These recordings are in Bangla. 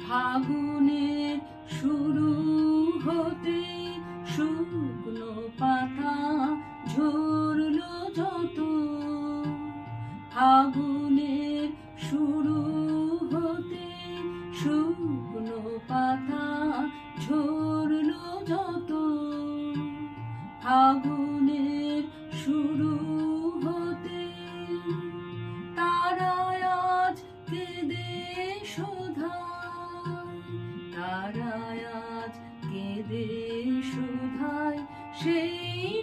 ফাগুনের শুরু হতে শুকনো পাতা ঝরলো যত, ফাগুনের শুরু হতে শুকনো পাতা ঝরলো যত, ফাগুনের শুরু হতে তারায় আজ কেঁদে শোধায়, তারায় আজ কেঁদে শোধায়, সেই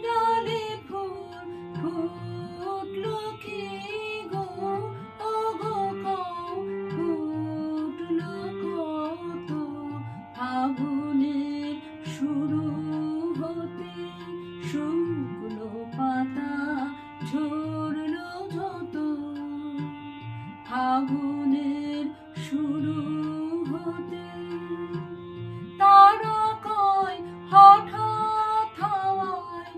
ডালে ফুল ফুটলো কি গো, ও গো কও ফুটলো কত, ফাগুনের শুরু হতে শুকনো পাতা ঝরলো যত, ফাগুনের শুরু হতে তারা কয় হঠাৎ হাওয়ায়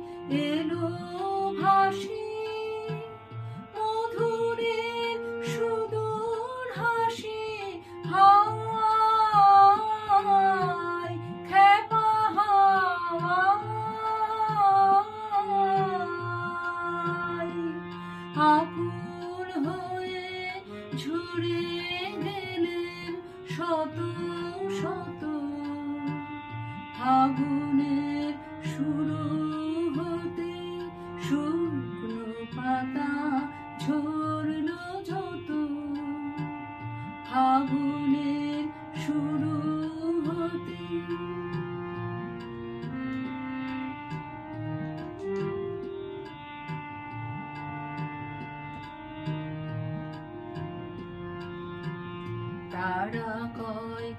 এলো ভাসি, মধুরের সুদূর হাসি, হাওয়ায় খেপা হাওয়ায় আকুল হয়ে ঝরে গেলেন শত শত, ফাগুনের শুরু হতে শুকনো পাতা ঝরলো যত, ফাগুনের শুরু হতে তারা কয়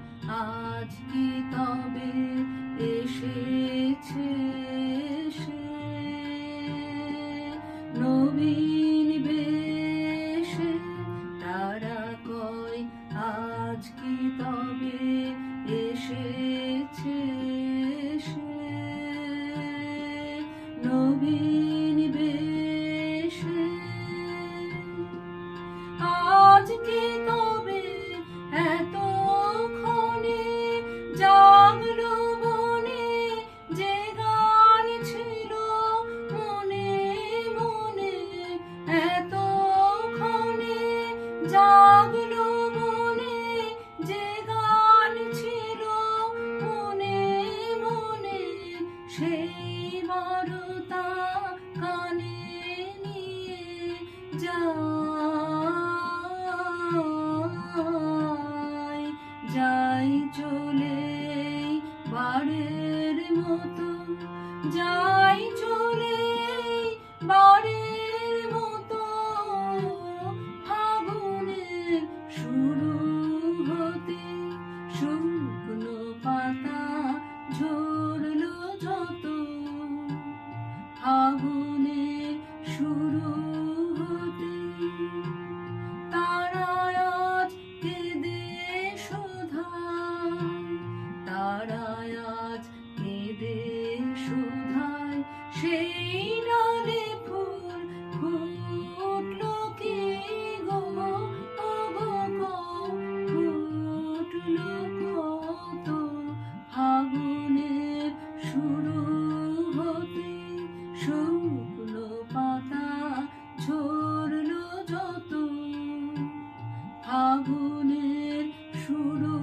আজ কি তবে এসেছে সে নবীন বেশে, তারা কয় আজ কি তবে এসেছে সে নবীন বেশে, আজ কি তবে এতক্ষণে জাগলো বনে যে গান ছিল মনে মনে, এতক্ষণে জাগলো বনে যে গান ছিল মনে মনে, সেই বারতা কানে নিয়ে যাই চলে বারের মতো, যাই চলে বারের মতো, ফাগুনের শুরু হতে শুকনো পাতা ঝরলো যত, ফাগুনের শুরু হতে তারায় আজ কেঁদে শোধায়, তারায় আজ কেঁদে শোধায়, সেই ডালে ফুল ফুটলো কি গো, ও গো কও ফুটলো কত, ফাগুনের শুরু হতে শুকনো পাতা ঝরলো যত, ফাগুনের শুরু